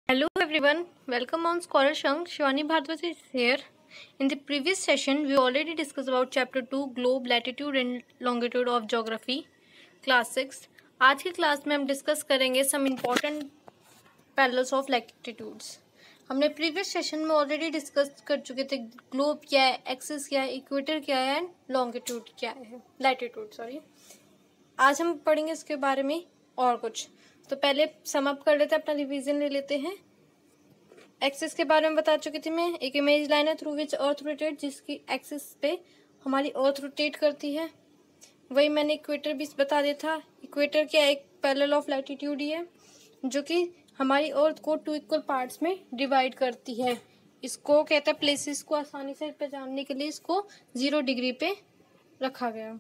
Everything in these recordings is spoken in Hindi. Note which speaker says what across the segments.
Speaker 1: Hello everyone, welcome on Scholar Shunk. Shivani Bhardwaj is here. In the previous session, we already discussed about chapter 2 Globe, Latitude and Longitude of Geography, class 6. आज की क्लास में हम डिस्कस करेंगे some important parallels of latitudes. हमने प्रीवियस सेशन में ऑलरेडी डिस्कस कर चुके थे ग्लोब क्या है, एक्सिस क्या है, इक्वेटर क्या है एंड लॉन्गिट्यूड क्या है, लैटिट्यूड सॉरी. आज हम पढ़ेंगे इसके बारे में और कुछ. तो पहले सम अप कर लेते हैं, अपना रिवीजन ले लेते हैं. एक्सिस के बारे में बता चुकी थी मैं. एक इमेज लाइन है थ्रू विच अर्थ रोटेट, जिसकी एक्सिस पे हमारी अर्थ रोटेट करती है. वही मैंने इक्वेटर भी बता दिया था. इक्वेटर क्या एक पैरेलल ऑफ लैटिट्यूड ही है जो कि हमारी अर्थ को 2 इक्वल पार्ट्स में डिवाइड करती है. इसको कहता है प्लेसेस को आसानी से पहचानने के लिए इसको 0 डिग्री पे रखा गया.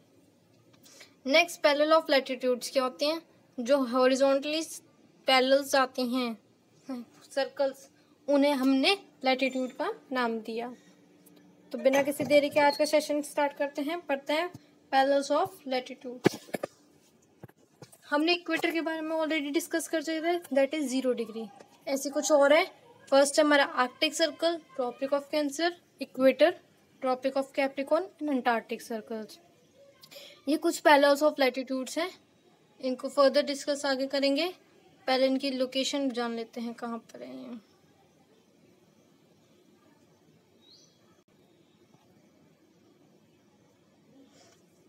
Speaker 1: नेक्स्ट पैरेलल ऑफ लैटिट्यूड्स क्या होते हैं? जो हॉरिजॉन्टली पैरेलल्स आते हैं सर्कल्स, उन्हें हमने लैटिट्यूड का नाम दिया. तो बिना किसी देरी के आज का सेशन स्टार्ट करते हैं. पढ़ते हैं पैरेलल्स ऑफ लैटिट्यूड. हमने इक्वेटर के बारे में ऑलरेडी डिस्कस कर चुके थे, दैट इज 0 डिग्री. ऐसे कुछ और है. फर्स्ट है हमारा Arctic Circle, Tropic of Cancer, equator, Tropic of Capricorn and Antarctic Circles. ये कुछ पैरेलल्स ऑफ लैटिट्यूड्स हैं. इनको फर्दर डिस्कस आगे करेंगे. पहले इनकी लोकेशन जान लेते हैं कहाँ पर है.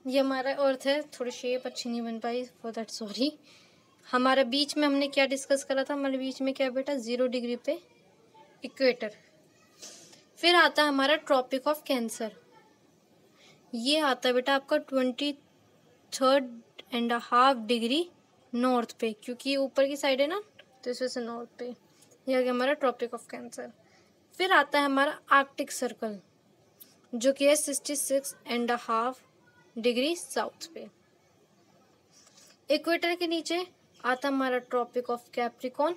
Speaker 1: ये हमारा अर्थ है. थोड़ी शेप अच्छी नहीं बन पाई, फॉर दैट सॉरी. हमारा बीच में हमने क्या डिस्कस करा था? हमारे बीच में क्या बेटा? 0 डिग्री पे इक्वेटर. फिर आता है हमारा ट्रॉपिक ऑफ कैंसर. ये आता है बेटा आपका 23.5 डिग्री नॉर्थ पे, क्योंकि ये ऊपर की साइड है ना, तो इस वजह से नॉर्थ पे. ये आ गया हमारा ट्रॉपिक ऑफ कैंसर. फिर आता है हमारा आर्कटिक सर्कल जो कि है 66.5 डिग्री साउथ पे. इक्वेटर के नीचे आता हमारा ट्रॉपिक ऑफ कैप्रिकॉर्न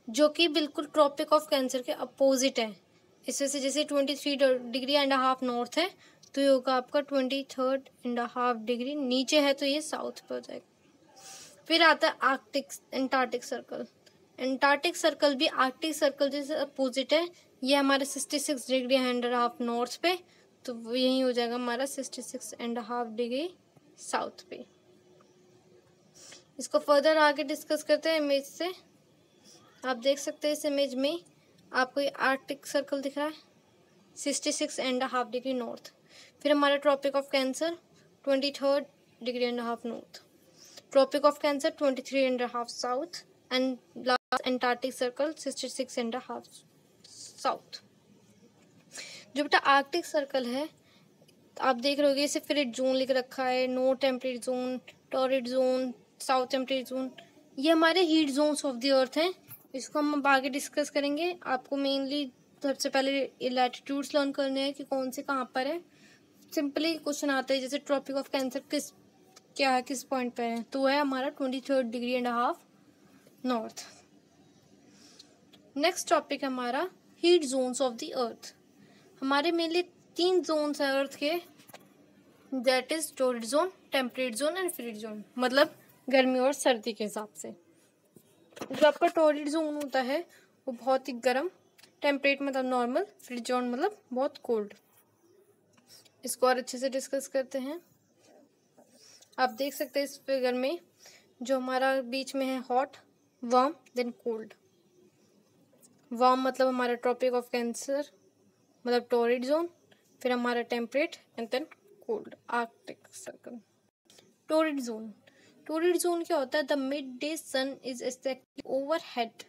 Speaker 1: जो कि बिल्कुल ट्रॉपिक ऑफ कैंसर के अपोजिट है. इस वजह से जैसे 23.5 नॉर्थ है तो ये होगा आपका 23.5 डिग्री नीचे है, तो ये साउथ पे हो जाएगा. फिर आता है Arctic Antarctic circle. Antarctic circle भी आर्कटिक सर्कल जैसे अपोजिट है. ये हमारे 66.5 नॉर्थ पे, तो वो यही हो जाएगा हमारा 66.5 डिग्री साउथ पे. इसको फर्दर आगे डिस्कस करते हैं इमेज से. आप देख सकते हैं इस इमेज में आपको ये आर्कटिक सर्कल दिख रहा है 66.5 डिग्री नॉर्थ. फिर हमारा Tropic of Cancer 23.5 degree north, Tropic of Cancer 23.5 south and last Antarctic Circle 66.5 south. जो बेटा आर्कटिक सर्कल है आप देख रहे होगे इसे फ्रिज जोन लिख रखा है, नो temperate zone, torrid zone, south temperate zone. ये हमारे heat zones of the earth हैं. इसको हम आगे डिस्कस करेंगे. आपको मेनली सबसे पहले लैटिट्यूड्स लर्न करने हैं कि कौन से कहाँ पर है. सिंपली क्वेश्चन आता है जैसे ट्रॉपिक ऑफ कैंसर क्या है, किस पॉइंट पर है, तो है हमारा 23.5 नॉर्थ. नेक्स्ट टॉपिक हमारा हीट जोन्स ऑफ द अर्थ. हमारे मेनली 3 जोन्स हैं अर्थ के, that is torrid zone, temperate zone and fridge zone. मतलब गर्मी और सर्दी के हिसाब से. जो आपका टॉरिड जोन होता है वो बहुत ही गर्म, टेम्परेट मतलब नॉर्मल, फ्रिज जोन मतलब बहुत कोल्ड. इसको और अच्छे से डिस्कस करते हैं. आप देख सकते हैं इस फिगर में जो हमारा बीच में है hot, warm then cold. Warm मतलब हमारा ट्रॉपिक ऑफ कैंसर मतलब टॉरिड जोन. फिर हमारा temperate and then cold Arctic Circle. Torrid zone. Torrid zone क्या होता है? The midday sun is exactly overhead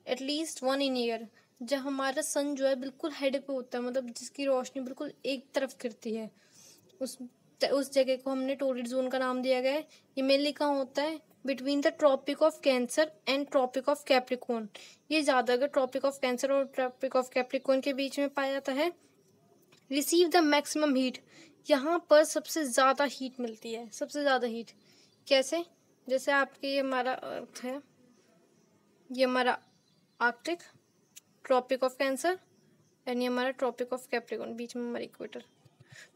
Speaker 1: at least 1 in year. जब हमारा सन जो है बिल्कुल हेड पे होता है, मतलब जिसकी रोशनी बिल्कुल एक तरफ गिरती है, उस जगह को हमने टॉरिड जोन का नाम दिया गया है. ये मेनली कहाँ होता है? Between the tropic of Cancer and Tropic of Capricorn. ये ज़्यादा अगर ट्रॉपिक ऑफ कैंसर और ट्रॉपिक ऑफ कैप्रिकॉर्न के बीच में पाया जाता है. Receive the maximum heat. यहाँ पर सबसे ज़्यादा हीट मिलती है. सबसे ज़्यादा हीट कैसे? जैसे आपके ये हमारा अर्थ है, ये हमारा Arctic, Tropic of Cancer and ये हमारा ट्रॉपिक ऑफ कैप्रिकॉर्न, बीच में हमारा इक्वेटर.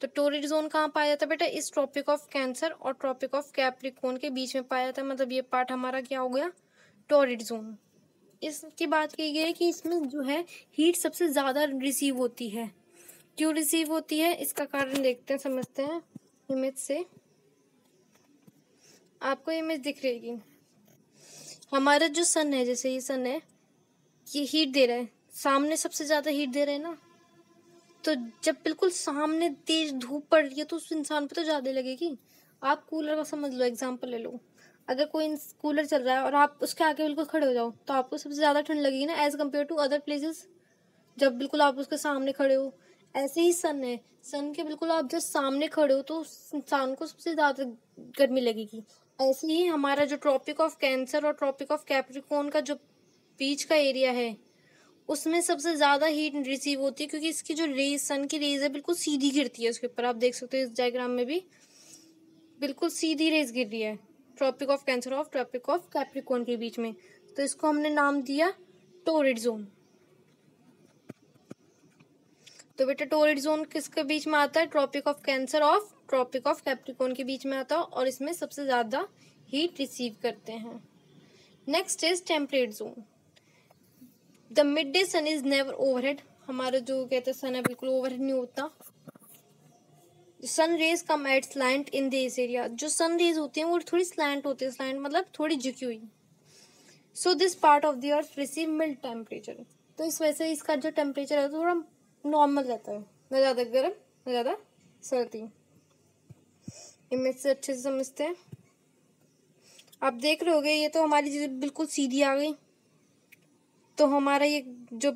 Speaker 1: तो टॉरिड जोन कहाँ पाया जाता है बेटा? इस ट्रॉपिक ऑफ कैंसर और ट्रॉपिक ऑफ कैप्रिकॉर्न के बीच में पाया जाता है. मतलब ये पार्ट हमारा क्या हो गया? Torrid zone. इसकी बात की गई है कि इसमें जो है हीट सबसे ज़्यादा रिसीव होती है। क्यों रिसीव होती है, इसका कारण देखते हैं, समझते हैं इमेज से। आपको इमेज दिख रहेगी, हमारा जो सन है, जैसे ये सन है, ये हीट दे रहा है, सामने सबसे ज़्यादा हीट दे रहा है ना, तो जब बिल्कुल सामने तेज धूप पड़ रही है तो उस इंसान पे तो ज़्यादा लगेगी। आप कूलर का समझ लो, एग्जाम्पल ले लो, अगर कोई कूलर चल रहा है और आप उसके आगे बिल्कुल खड़े हो जाओ तो आपको सबसे ज़्यादा ठंड लगेगी ना, as compare to other places, जब बिल्कुल आप उसके सामने खड़े हो। ऐसे ही सन है, सन के बिल्कुल आप जब सामने खड़े हो तो उस इंसान को सबसे ज़्यादा गर्मी लगेगी। ऐसे ही हमारा जो ट्रॉपिक ऑफ कैंसर और ट्रॉपिक ऑफ कैप्रिकॉर्न का जो बीच का एरिया है, उसमें सबसे ज़्यादा हीट रिसीव होती है, क्योंकि इसकी जो रेज, सन की रेज है, बिल्कुल सीधी गिरती है उसके ऊपर। आप देख सकते हो इस डायग्राम में भी बिल्कुल सीधी रेज गिर रही है ट्रॉपिक ऑफ कैंसर और ट्रॉपिक ऑफ कैप्रिकॉर्न के बीच में। तो इसको हमने नाम दिया टोरिड जोन। तो बेटा टोरिड जोन किसके बीच में आता है, ट्रॉपिक ऑफ कैंसर और ट्रॉपिक ऑफ कैप्रिकॉर्न के बीच में आता है, और इसमें सबसे ज़्यादा हीट रिसीव करते हैं। Next is temperate zone. The midday sun is never overhead. हमारा जो कहते हैं सन है बिल्कुल ओवरहेड नहीं होता। Sun rays come at slant in this area. जो सन रेज होती हैं वो थोड़ी स्लैंट होती है, स्लैंट मतलब थोड़ी झुकी हुई। So this part of the earth receive mild temperature. तो इस वजह से इसका जो टेम्परेचर है थोड़ा नॉर्मल रहता है, न ज़्यादा गर्म न ज़्यादा सर्दी। इमेज से अच्छे से समझते हैं। आप देख रहे होगे ये तो हमारी चीज़ बिल्कुल सीधी आ गई, तो हमारा ये जो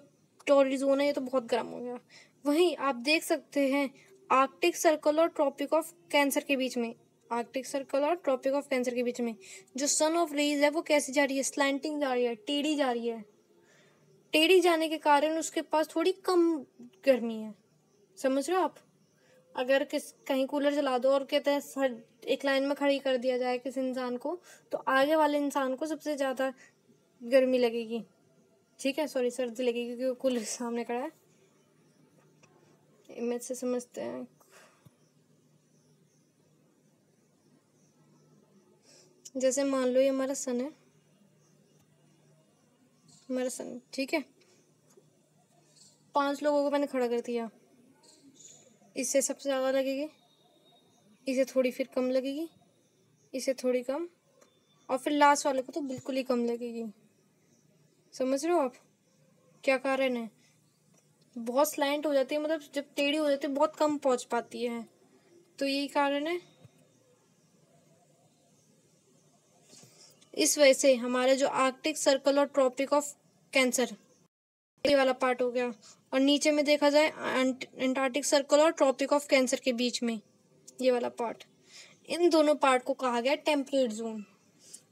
Speaker 1: टोरिड जोन है ये तो बहुत गर्म हो गया। वहीं आप देख सकते हैं आर्कटिक सर्कल और ट्रॉपिक ऑफ कैंसर के बीच में, आर्कटिक सर्कल और ट्रॉपिक ऑफ कैंसर के बीच में जो सन ऑफ रेज है वो कैसी जा रही है, स्लैंटिंग जा रही है, टेढ़ी जा रही है। टेढ़ी जाने के कारण उसके पास थोड़ी कम गर्मी है। समझ रहे हो आप? अगर कहीं कूलर चला दो और कहते हैं एक लाइन में खड़ी कर दिया जाए किसी इंसान को, तो आगे वाले इंसान को सबसे ज़्यादा गर्मी लगेगी, ठीक है, सॉरी सर्दी लगेगी, क्योंकि वो कूलर सामने खड़ा है। इमेज से समझते हैं। जैसे मान लो ये हमारा सन है, हमारा सन, ठीक है, 5 लोगों को मैंने खड़ा कर दिया, इससे सबसे ज़्यादा लगेगी, इसे थोड़ी फिर कम लगेगी, इसे थोड़ी कम, और फिर लास्ट वाले को तो बिल्कुल ही कम लगेगी। समझ रहे हो आप क्या कारण है? बहुत स्लैंट हो जाती है, मतलब जब टेढ़ी हो जाती है बहुत कम पहुंच पाती है, तो यही कारण है। इस वजह से हमारे जो आर्कटिक सर्कल और ट्रॉपिक ऑफ कैंसर, ये वाला पार्ट हो गया, और नीचे में देखा जाए अंटार्कटिक सर्कल और ट्रॉपिक ऑफ कैंसर के बीच में ये वाला पार्ट, इन दोनों पार्ट को कहा गया टेम्परेट जोन।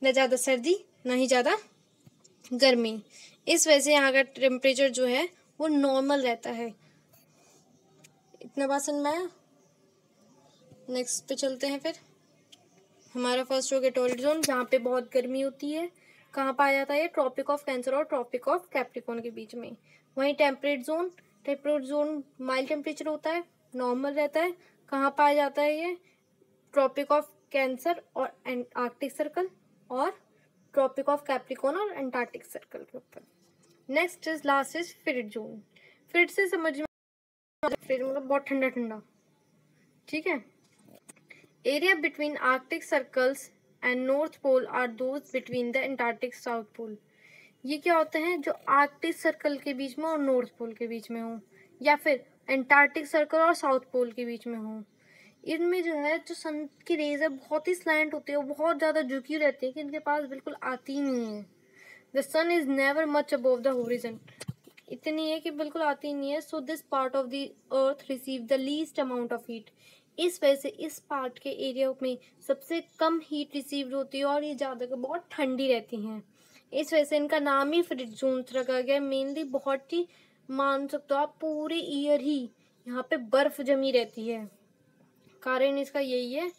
Speaker 1: न ज़्यादा सर्दी न ही ज़्यादा गर्मी। इस वजह से यहाँ का टेम्परेचर जो है वो नॉर्मल रहता है। इतना बात समझ में आया? नेक्स्ट पे चलते हैं। फिर हमारा फर्स्ट हो गया टोरिड जोन, जहाँ पे बहुत गर्मी होती है। कहाँ पाया जाता है? ट्रॉपिक ऑफ कैंसर और ट्रॉपिक ऑफ कैप्रिकॉर्न के बीच में। वहीं टेम्परेट जोन माइल्ड टेम्परेचर होता है, नॉर्मल रहता है। कहाँ पाया जाता है ये? ट्रॉपिक ऑफ कैंसर और आर्कटिक सर्कल, और ट्रॉपिक ऑफ कैप्रिकॉर्न और अंटार्कटिक सर्कल के ऊपर। Next is last is frigid zone. Frigid से समझ में, फ्रिड मतलब बहुत ठंडा ठंडा, ठीक है। Area between Arctic circles and North Pole are those between the Antarctic South Pole. ये क्या होते हैं? जो आर्कटिक सर्कल के बीच में और नॉर्थ पोल के बीच में हो, या फिर अंटार्कटिक सर्कल और साउथ पोल के बीच में हो। इनमें जो है जो सन की रेज है बहुत ही स्लैंट होती है, बहुत ज़्यादा झुकी रहती है कि इनके पास बिल्कुल आती ही नहीं है। The sun is never much above the horizon. इतनी है कि बिल्कुल आती नहीं है। So this part of the earth receive the least amount of heat. इस वजह से इस पार्ट के एरिया में सबसे कम हीट रिसीव होती है, और ये ज़्यादा बहुत ठंडी रहती हैं। इस वजह से इनका नाम ही फ्रिड जोन रखा गया। मेनली बहुत ही, मान सकते हो आप, पूरे ईयर ही यहाँ पे बर्फ जमी रहती है। कारण इसका यही है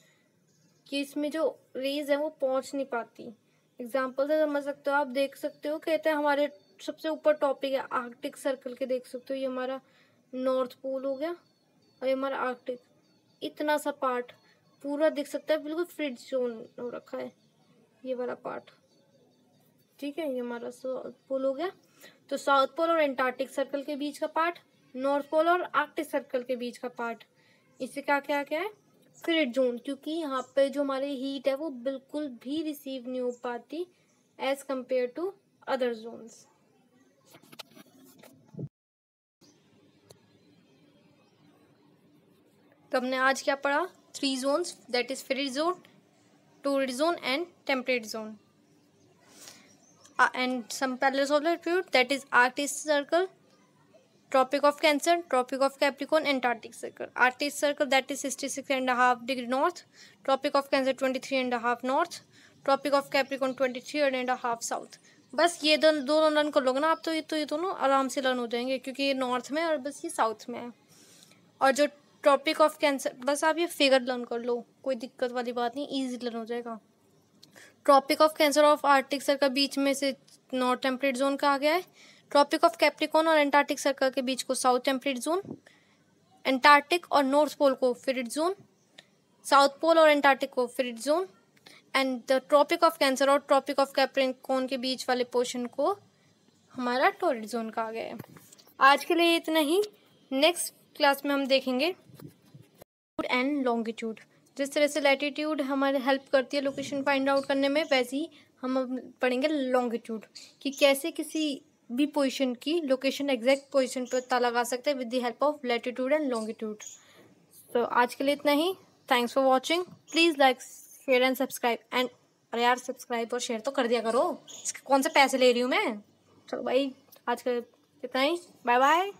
Speaker 1: कि इसमें जो रेज है वो पहुंच नहीं पाती। एग्जाम्पल से समझ सकते हो आप, देख सकते हो, कहते हैं हमारे सबसे ऊपर टॉपिक है आर्कटिक सर्कल के, देख सकते हो ये हमारा नॉर्थ पोल हो गया और ये हमारा आर्कटिक, इतना सा पार्ट पूरा दिख सकता है, बिल्कुल फ्रिड जोन हो रखा है ये वाला पार्ट। ठीक है, ये हमारा साउथ पोल हो गया। तो साउथ पोल और एंटार्क्टिक सर्कल के बीच का पार्ट, नॉर्थ पोल और आर्कटिक सर्कल के बीच का पार्ट, इसे क्या क्या क्या है, फ्रिड जोन, क्योंकि यहाँ पे जो हमारी हीट है वो बिल्कुल भी रिसीव नहीं हो पाती as compared to other zones. तो हमने आज क्या पढ़ा, 3 zones, that is frigid zone, torrid zone and temperate zone, and some parallel solar latitude, that is Arctic Circle, Tropic of Cancer, Tropic of Capricorn, Antarctic Circle. Arctic Circle, that is 66.5 degree north, Tropic of Cancer 23.5 north, Tropic of Capricorn 23.5 south. बस ये दोनों लर्न कर लोगे ना आप, तो ये दोनों आराम से लर्न हो जाएंगे, क्योंकि ये नॉर्थ में और बस ये साउथ में है। और जो ट्रॉपिक ऑफ कैंसर, बस आप ये फिगर लर्न कर लो, कोई दिक्कत वाली बात नहीं, ईजी लर्न हो जाएगा। Tropic of cancer of arctic circle बीच में से नॉर्थ टेम्परेट जोन का आ गया है। ट्रॉपिक ऑफ कैप्रिकॉर्न और एंटार्क्टिक सर्कल के बीच को साउथ टेम्परेट जोन, एंटार्क्टिक और नॉर्थ पोल को फ्रिड जोन, साउथ पोल और एंटार्क्टिक को frigid zone, and the tropic of cancer और ट्रॉपिक ऑफ कैप्रिकॉर्न के बीच वाले पोर्शन को हमारा टोरिड जोन का आ गया है। आज के लिए इतना ही। नेक्स्ट क्लास में हम देखेंगे एंड लॉन्गिट्यूड। जिस तरह से लैटिट्यूड हमारे हेल्प करती है लोकेशन फाइंड आउट करने में, वैसे ही हम पढ़ेंगे लॉन्गिट्यूड, कि कैसे किसी भी पोजीशन की लोकेशन एग्जैक्ट पोजीशन पर पता लगा सकते हैं with the help of latitude and longitude. तो आज के लिए इतना ही। Thanks for watching. Please like, share and subscribe. And अरे यार, सब्सक्राइब और शेयर तो कर दिया करो, इसके कौन से पैसे ले रही हूँ मैं। चलो भाई, आज का इतना ही। Bye bye.